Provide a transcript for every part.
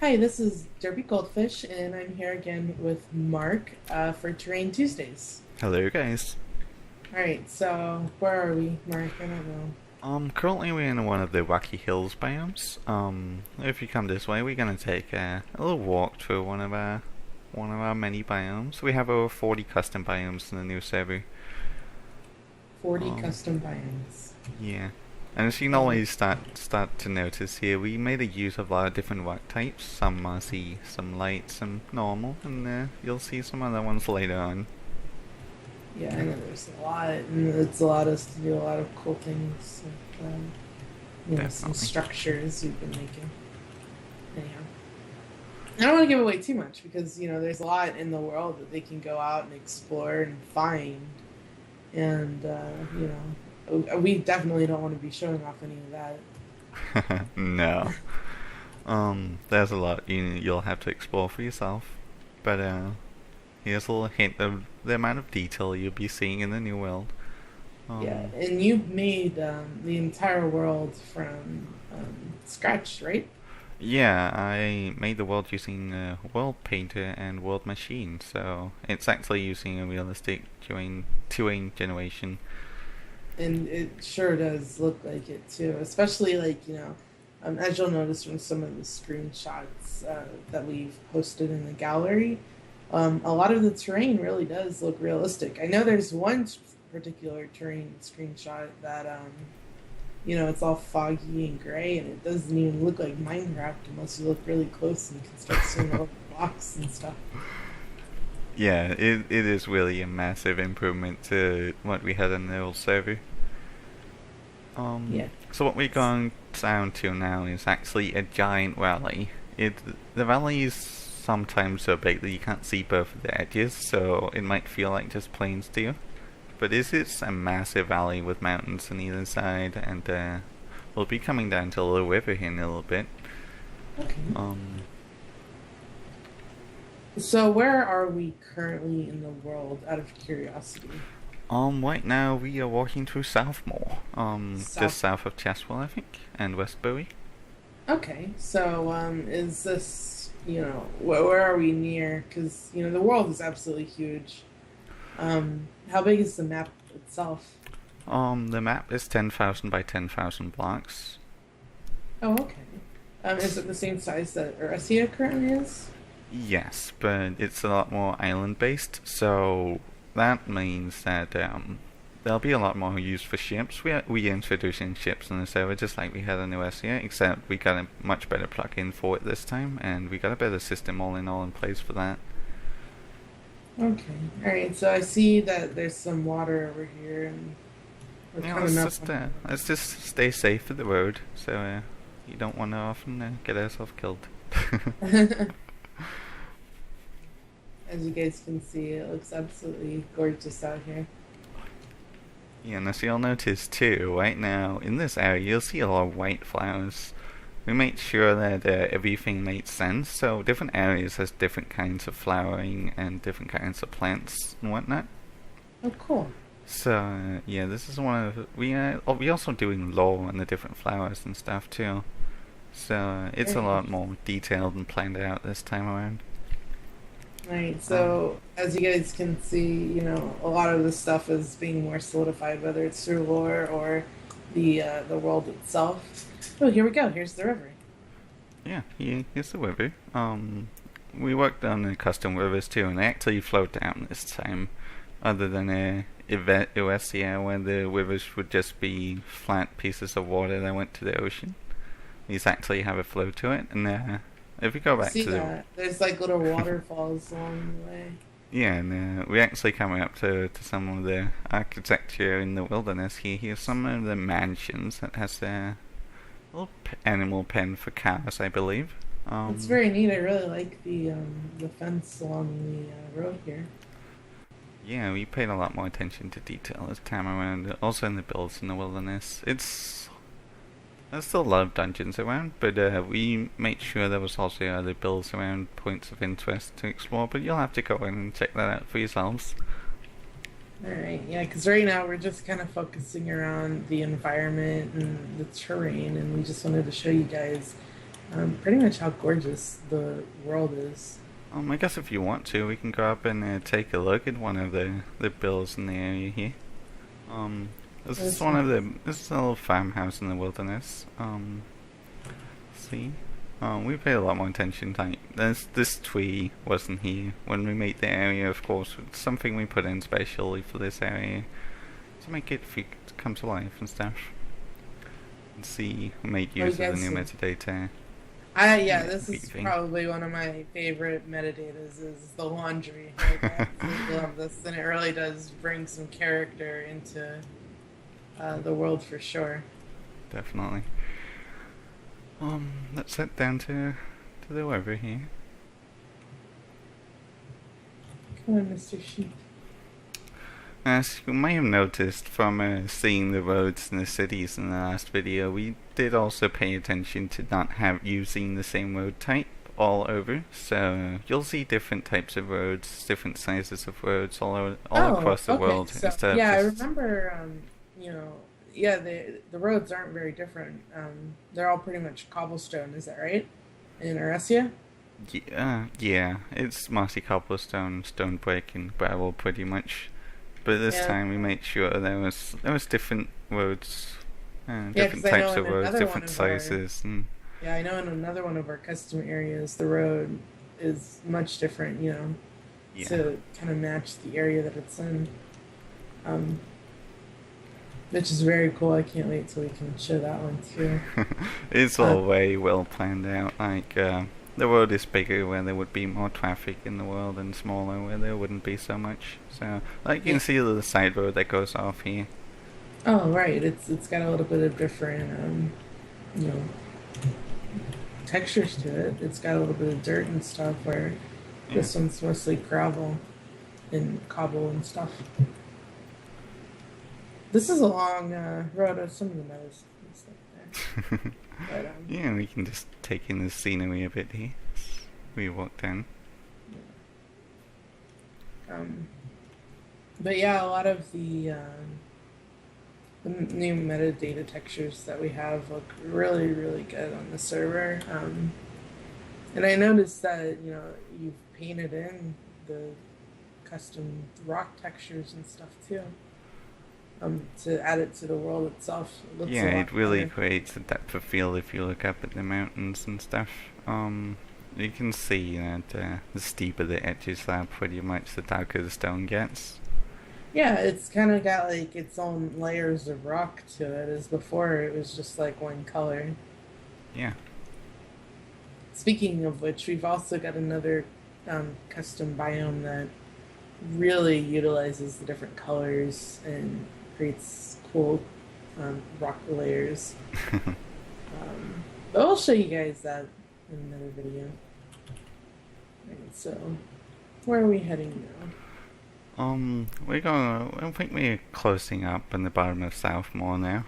Hi, this is DerpyGoldfish, and I'm here again with Mark for Terrain Tuesdays. Hello guys. All right, so where are we, Mark? I don't know. Currently we're in one of the Wacky Hills biomes. If you come this way, we're gonna take a little walk through one of our many biomes. We have over 40 custom biomes in the new server. 40 Um, custom biomes. yeah. And as you can And always start to notice here, we made a use of a lot of different rock types. Some mossy, some light, some normal, and you'll see some other ones later on. yeah, I know there's a lot, and it's allowed us to do a lot of cool things. Like, some Definitely. structures we've been making. Anyhow, I don't want to give away too much because there's a lot in the world that they can go out and explore and find, and we definitely don't want to be showing off any of that. No. There's a lot you'll have to explore for yourself. But here's a little hint of the amount of detail you'll be seeing in the new world. Yeah, Um, and you made the entire world from scratch, right? yeah, I made the world using World Painter and World Machine, so it's actually using a realistic terrain generation. And it sure does look like it too, especially like, as you'll notice from some of the screenshots that we've posted in the gallery. A lot of the terrain really does look realistic. I know there's one particular terrain screenshot that it's all foggy and gray, and it doesn't even look like Minecraft unless you look really close and you can start seeing all the blocks and stuff. Yeah, it is really a massive improvement to what we had on the old server. Yeah. So what we're going down to now is actually a giant valley. The valley is sometimes so big that you can't see both of the edges, so it might feel like just plains to you. But this is a massive valley with mountains on either side, and we'll be coming down to a little river here in a little bit. Okay. Um, So where are we currently in the world, out of curiosity? right now we are walking through Southmore, just South. south of Cheswell, I think, and Westbury. Okay, so is this, where are we near? Because, the world is absolutely huge. How big is the map itself? The map is 10,000 by 10,000 blocks. Oh, okay. Is it the same size that Arithia currently is? Yes, but it's a lot more island based, so that means that there'll be a lot more use for ships. We introducing ships in the server just like we had in OSCA, except we got a much better plugin for it this time, and we got a better system all in place for that. Okay. All right. So I see that there's some water over here, and we're Yeah, coming up on let's just stay safe at the road, so you don't want to often get yourself killed. it. As you guys can see, it looks absolutely gorgeous out here. Yeah, and as you'll notice too, right now in this area you'll see a lot of white flowers. We made sure that everything made sense, so different areas has different kinds of flowering and different kinds of plants and whatnot. Oh, cool. So yeah, this is one of we also doing lore on the different flowers and stuff too. So it's a Very lot interesting. more detailed and planned out this time around. Right. Um, So as you guys can see, a lot of this stuff is being more solidified, whether it's through lore or the world itself. Oh, here we go. Here's the river. yeah, here's the river. We worked on the custom rivers too, and they actually float down this time, other than Arithia, where the rivers would just be flat pieces of water that went to the ocean. These actually have a flow to it, and if we go I back see to the that. There's like little waterfalls along the way. yeah, and we actually coming up to some of the architecture in the wilderness here. Here's some of the mansions that has a little animal pen for cows, I believe. It's Um, very neat. I really like the fence along the road here. yeah, we paid a lot more attention to detail this time around. Also in the builds in the wilderness. There's still a lot of dungeons around, but we made sure there was also other builds around points of interest to explore. But you'll have to go in and check that out for yourselves. All right, yeah, because right now we're just kind of focusing around the environment and the terrain, and we just wanted to show you guys Pretty much how gorgeous the world is. I guess if you want to, we can go up and take a look at one of the bills in the area here. This is That's one of nice. this is a little farmhouse in the wilderness. See, we paid a lot more attention. Like, this tree wasn't here when we made the area. Of course, it's something we put in specially for this area to make it come to life and stuff. And see, we made What do you use of the guys new think? metadata. Yeah, this is Weaving. probably one of my favorite metadatas is the laundry. Like, I absolutely love this, and it really does bring some character into the world for sure. Definitely. Let's head down to the river here. Come on, Mr. Sheep. As you may have noticed from seeing the roads in the cities in the last video, we did also pay attention to not have using the same road type all over. So you'll see different types of roads, different sizes of roads all Oh, across the okay. world So instead of yeah, I just remember. You know, yeah, the roads aren't very different. They're all pretty much cobblestone. Is that right? In Arithia? yeah, it's mossy cobblestone, stone brick, and gravel pretty much. But this Yeah. time we made sure there was different roads, Yeah, different because I know types in of roads, another one different of our sizes, and yeah, I know in another one of our custom areas, the road is much different. You know, yeah. to kind of match the area that it's in. Um, which is very cool. I can't wait till we can show that one too. It's Uh, all very well planned out. Like the world is bigger where there would be more traffic in the world, and smaller where there wouldn't be so much. So, like you yeah. can see the side road that goes off here. Oh, right. It's got a little bit of different, you know, textures to it. It's got a little bit of dirt and stuff. Where Yeah. this one's mostly gravel and cobble and stuff. This is a long road of some of the meadows and stuff there. But Yeah, we can just take in the scenery a bit here. We walk down. um, but yeah, a lot of the new metadata textures that we have look really, really good on the server. And I noticed that you've painted in the custom rock textures and stuff too. To add it to the world itself, it looks a Yeah, lot it really better. creates a depth of field if you look up at the mountains and stuff. You can see that the steeper the edges are, pretty much the darker the stone gets. Yeah, it's kind of got like its own layers of rock to it. As before, it was just like one color. Yeah. Speaking of which, we've also got another custom biome that really utilizes the different colors and creates cool rock layers. But I'll show you guys that in another video. Alright, so where are we heading now? I think we're closing up in the bottom of Southmore now.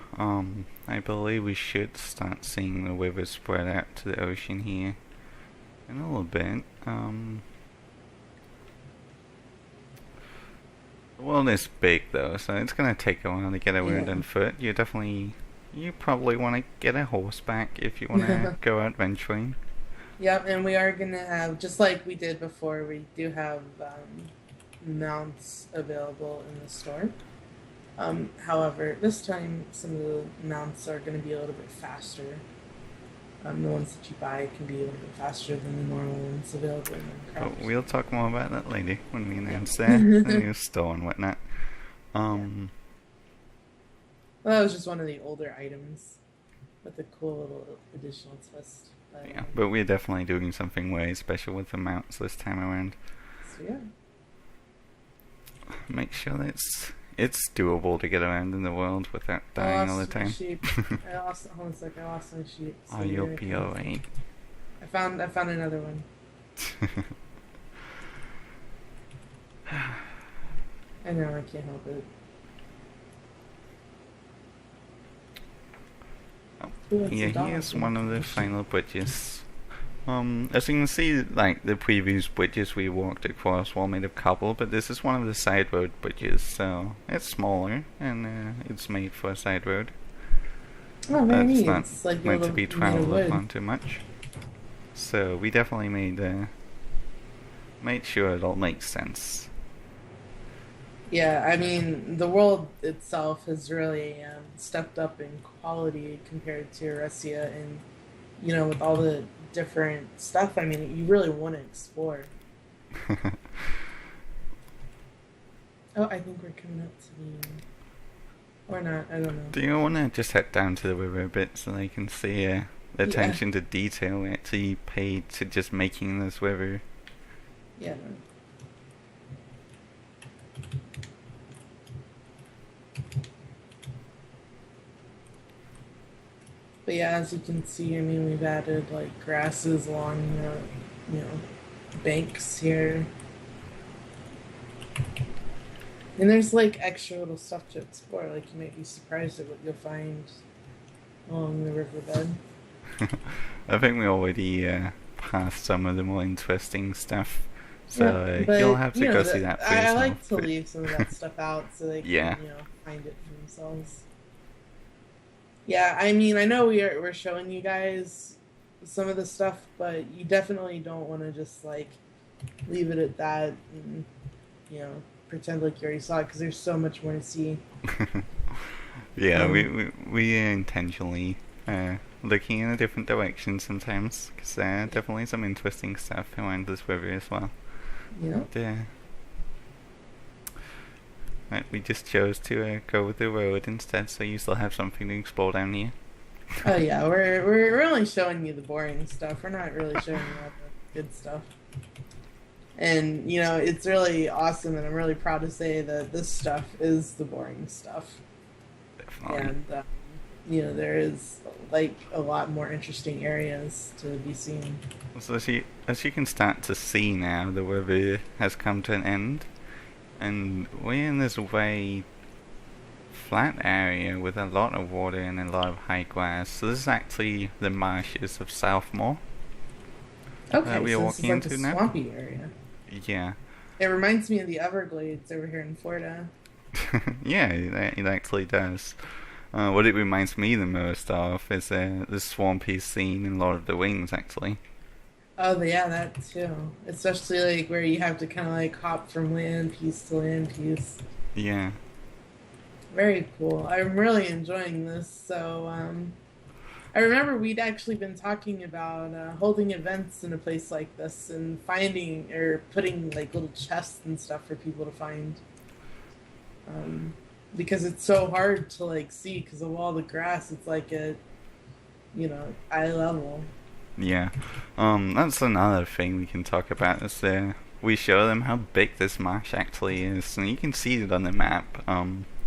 I believe we should start seeing the river spread out to the ocean here in a little bit. The world is big though, so it's gonna take a while to get around Yeah. on foot. You probably want to get a horseback if you want to go out venturing. Yep, and we are gonna have, just like we did before, we do have mounts available in the store. However, this time some of the mounts are going to be a little bit faster. The ones that you buy can be a little bit faster than the normal ones available in But Minecraft. we'll talk more about that later when we announce the Yeah. new store and whatnot. Yeah. Um, Well, that was just one of the older items with a cool little additional twist. But, yeah, but we're definitely doing something way special with the mounts this time around. so yeah. Make sure that it's doable to get around in the world without I dying all the lost my time. sheep. I lost. Hold on a sec. I lost my sheep. So Oh, here you'll it be comes. alright. I found another one. I know. I can't help it. Who wants Yeah, a dog here's when one it of the comes to sheep? final bridges. As you can see, like the previous bridges we walked across were all made of cobble, but this is one of the side road bridges, so it's smaller and it's made for a side road. Oh, very It's neat. not It's like a meant to little be made of traveled wood. upon too much. So we definitely made sure it all makes sense. Yeah, I mean, the world itself has really stepped up in quality compared to Arithia, and with all the different stuff. I mean, you really want to explore. Oh, I think we're coming up to or not. I don't know. Do you want to just head down to the river a bit so they can see the Yeah, attention to detail we actually paid to just making this river? yeah. But yeah, as you can see, I mean, we've added like grasses along the, banks here. And there's like extra little stuff to explore. Like you might be surprised at what you'll find along the riverbed. I think we already passed some of the more interesting stuff, so Yeah, you'll but have to go see that for I yourself. like to leave some of that stuff out so they can, Yeah. find it for themselves. Yeah, I mean, I know we're showing you guys some of the stuff, but you definitely don't want to just like leave it at that and pretend like you already saw it because there's so much more to see. Yeah, Um, we are intentionally looking in a different direction sometimes, because there are definitely some interesting stuff around this river as well. yeah. And, right, we just chose to go with the road instead, so you still have something to explore down here. Oh yeah, we're only showing you the boring stuff. We're not really showing you all the good stuff. And it's really awesome, and I'm really proud to say that this stuff is the boring stuff. Definitely. And there is like a lot more interesting areas to be seen. So as you can start to see now, the river has come to an end, and we're in this way flat area with a lot of water and a lot of high grass. So this is actually the marshes of Southmore Okay, we are so this is walking like a into now. swampy area. Yeah. It reminds me of the Everglades over here in Florida. Yeah, it actually does. What it reminds me the most of is the swampy scene in Lord of the Rings, actually. Oh, yeah, that too. Especially like where you have to kind of like hop from land piece to land piece. Yeah. Very cool. I'm really enjoying this. So, I remember we'd actually been talking about holding events in a place like this and finding or putting like little chests and stuff for people to find. Because it's so hard to like see because of all the grass. It's like at eye level. Yeah. That's another thing we can talk about is we show them how big this marsh actually is, and you can see it on the map.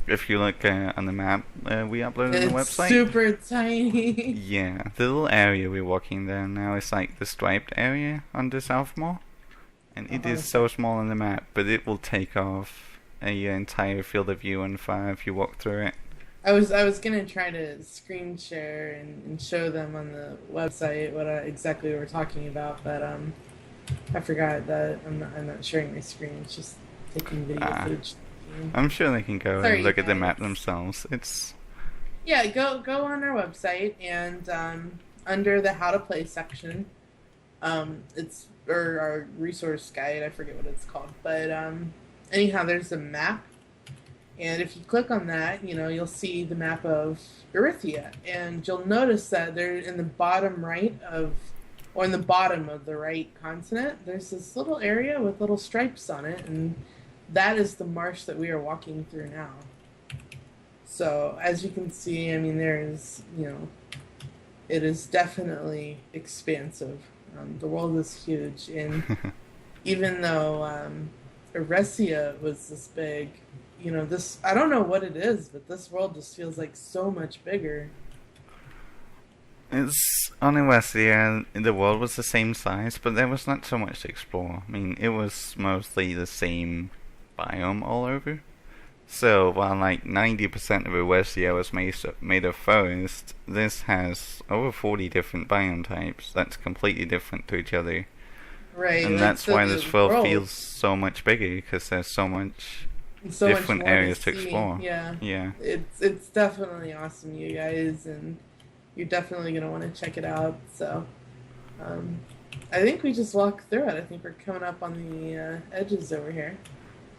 If you look on the map we uploaded on the It's website. super tiny. Yeah, the little area we're walking down now is like the striped area under Southmore, and it is so small on the map, but it will take off a entire field of view on fire if you walk through it. I was gonna try to screen share and show them on the website what exactly we were talking about, but I forgot that I'm not sharing my screen. It's just taking video footage. I'm sure they can go Sorry, and look at the guys. map themselves. It's Yeah, go on our website and under the how to play section, it's or our resource guide. I forget what it's called, but anyhow, there's a map. And if you click on that, you'll see the map of Arithia. And you'll notice that there in the bottom right or in the bottom of the right continent, there's this little area with little stripes on it. And that is the marsh that we are walking through now. So as you can see, I mean, it is definitely expansive. The world is huge. And even though Arithia was this big, this I don't know what it is, but this world just feels like so much bigger. It's on Arithia, the world was the same size, but there was not so much to explore. I mean, it was mostly the same biome all over. So, while like 90% of Arithia was made of forest, this has over 40 different biome types that's completely different to each other. Right. And like, that's so why the this world world, feels so much bigger, because there's so much so much different more areas to see. explore. Yeah. Yeah. It's definitely awesome, you guys, and you're definitely gonna want to check it out. So, I think we just walked through it. I think we're coming up on the edges over here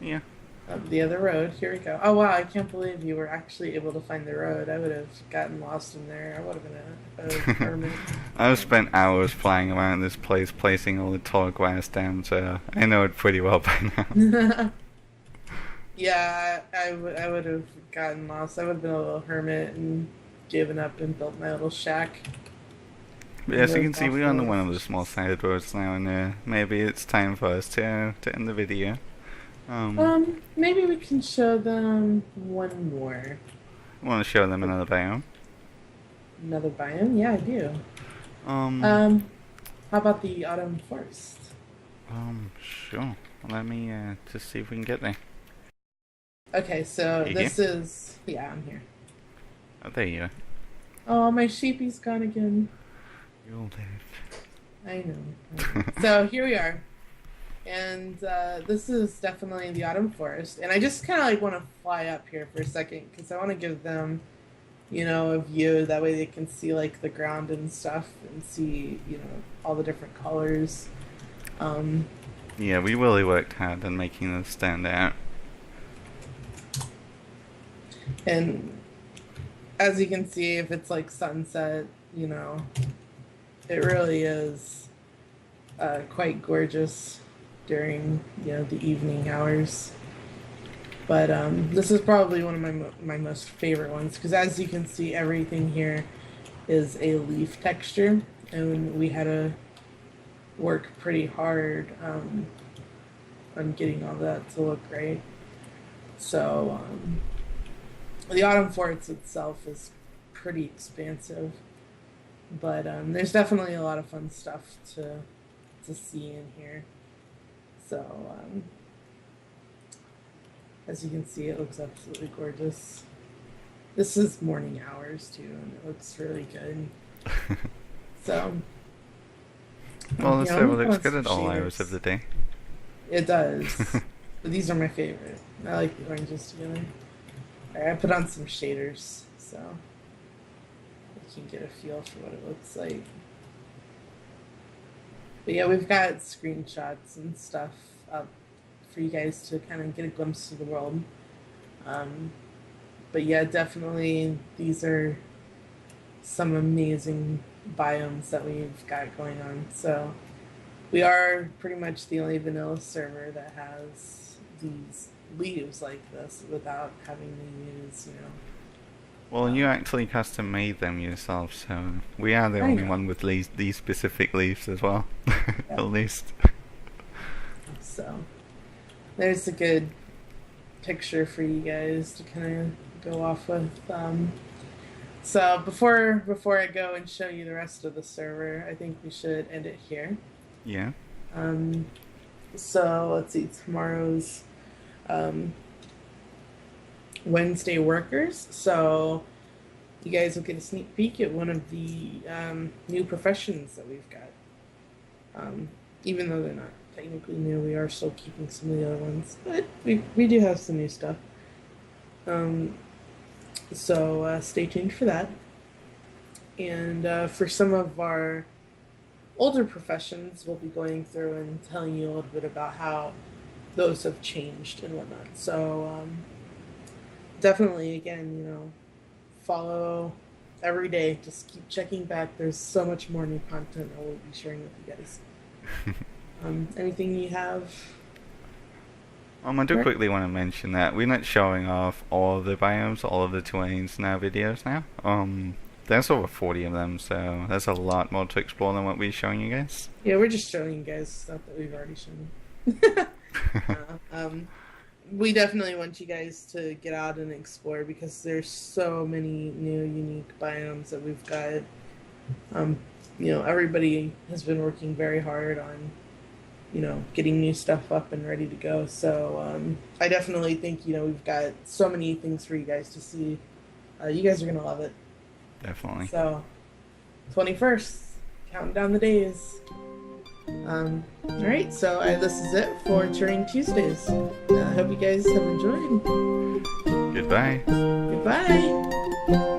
Yeah. of the other road. Here we go. Oh wow! I can't believe you were actually able to find the road. I would have gotten lost in there. I would have been a hermit. I've spent hours flying around this place, placing all the tall grass down, so I know it pretty well by now. Yeah, I would have gotten lost. I would have been a little hermit and given up and built my little shack But and as you can lived see, off we're the on one of the list. small side roads now, and maybe it's time for us to end the video. Maybe we can show them one more. Want to show them another biome? Another biome? Yeah, I do. Um, How about the autumn forest? sure. Let me just see if we can get there. Okay, so You here? this is yeah, I'm here. Oh, there you are. Oh, my sheepy's gone again. You'll live. I know. So here we are, and this is definitely the autumn forest. And I just kind of like want to fly up here for a second because I want to give them, a view. That way they can see like the ground and stuff and see, all the different colors. Um, Yeah, we really worked hard on making this stand out. and as you can see, if it's like sunset, it really is quite gorgeous during the evening hours. But this is probably one of my most favorite ones because as you can see, everything here is a leaf texture, and we had to work pretty hard on getting all that to look right. So the autumn forest itself is pretty expansive, but there's definitely a lot of fun stuff to see in here. So as you can see, it looks absolutely gorgeous. This is morning hours too, and it looks really good. So Well, the yeah, server I'm gonna looks put good on at some all hours of shaders. the day. It does. But these are my favorite. I like the oranges together. Alright, I put on some shaders so you can get a feel for what it looks like. But yeah, we've got screenshots and stuff up for you guys to kind of get a glimpse of the world. Um, but yeah, definitely these are some amazing biomes that we've got going on. So we are pretty much the only vanilla server that has these leaves like this without having to use, Well, you actually custom made them yourself, so we are the I only know. one with these specific leaves as well. Yeah. At least. So there's a good picture for you guys to kind of go off with. So before I go and show you the rest of the server, I think we should end it here. Yeah. Um, so let's see, tomorrow's um, Wednesday workers. So you guys will get a sneak peek at one of the new professions that we've got. Even though they're not technically new, we are still keeping some of the other ones, but we do have some new stuff. So stay tuned for that. And for some of our older professions, we'll be going through and telling you a little bit about how those have changed and whatnot. So definitely, again, follow every day. Just keep checking back. There's so much more new content I will be sharing with you guys. Anything you have? I do Right? quickly want to mention that we're not showing off all of the biomes, all of the terrains in our videos now. There's over 40 of them, so there's a lot more to explore than what we're showing you guys. Yeah, we're just showing you guys stuff that we've already shown. We definitely want you guys to get out and explore because there's so many new unique biomes that we've got. Everybody has been working very hard on, getting new stuff up and ready to go. So I definitely think, we've got so many things for you guys to see. You guys are going to love it. Definitely. So, 21st, counting down the days. All right, so this is it for Terrain Tuesdays. I hope you guys have enjoyed. Goodbye. Goodbye.